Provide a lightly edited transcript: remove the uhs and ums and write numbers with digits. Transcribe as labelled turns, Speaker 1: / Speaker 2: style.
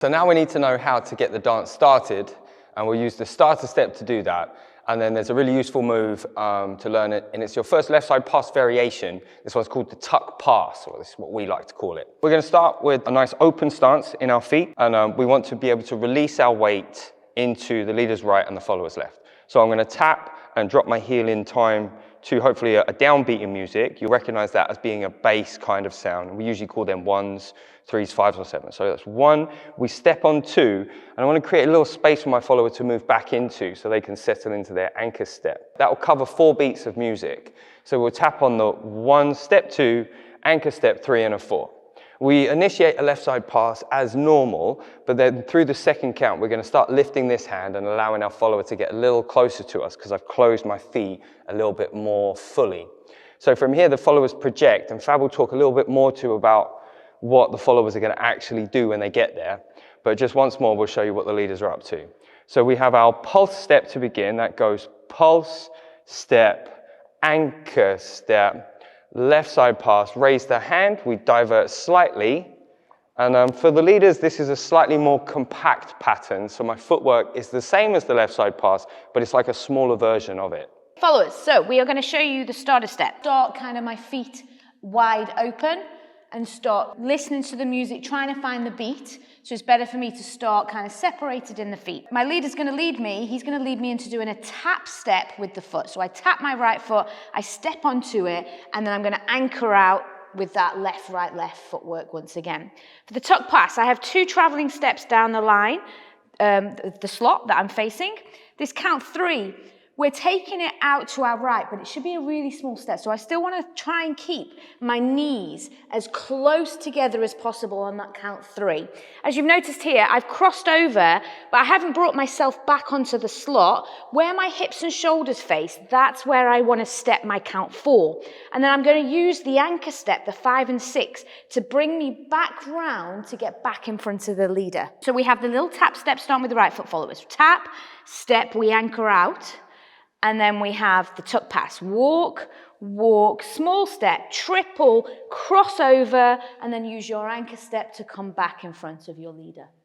Speaker 1: So now we need to know how to get the dance started, and we'll use the starter step to do that. And then there's a really useful move to learn it, and it's your first left side pass variation. This one's called the tuck pass, or this is what we like to call it. We're going to start with a nice open stance in our feet, and we want to be able to release our weight into the leader's right and the follower's left. So I'm going to tap and drop my heel in time to hopefully a downbeat in music. You'll recognize that as being a bass kind of sound. We usually call them 1s, 3s, 5s, or 7s. So that's 1, we step on 2, and I want to create a little space for my follower to move back into so they can settle into their anchor step. That will cover 4 beats of music. So we'll tap on the 1, step 2, anchor step 3, and a 4. We initiate a left side pass as normal, but then through the second count, we're going to start lifting this hand and allowing our follower to get a little closer to us because I've closed my feet a little bit more fully. So from here, the followers project, and Fab will talk a little bit more to about what the followers are going to actually do when they get there. But just once more, we'll show you what the leaders are up to. So we have our pulse step to begin. That goes pulse, step, anchor step, left side pass, raise the hand, we divert slightly. And for the leaders, this is a slightly more compact pattern. So my footwork is the same as the left side pass, but it's like a smaller version of it.
Speaker 2: Followers, so we are going to show you the starter step. Start kind of my feet wide open and start listening to the music, trying to find the beat. So it's better for me to start kind of separated in the feet. My leader's going to lead me. He's going to lead me into doing a tap step with the foot. So I tap my right foot, I step onto it, and then I'm going to anchor out with that left, right, left footwork once again. For the tuck pass, I have 2 traveling steps down the line, the slot that I'm facing. This count 3. We're taking it out to our right, but it should be a really small step. So I still want to try and keep my knees as close together as possible on that count 3. As you've noticed here, I've crossed over, but I haven't brought myself back onto the slot. Where my hips and shoulders face, that's where I want to step my count 4. And then I'm going to use the anchor step, the 5 and 6, to bring me back round to get back in front of the leader. So we have the little tap step starting with the right foot followers. Tap, step, we anchor out. And then we have the tuck pass. Walk, walk, small step, triple, cross over, and then use your anchor step to come back in front of your leader.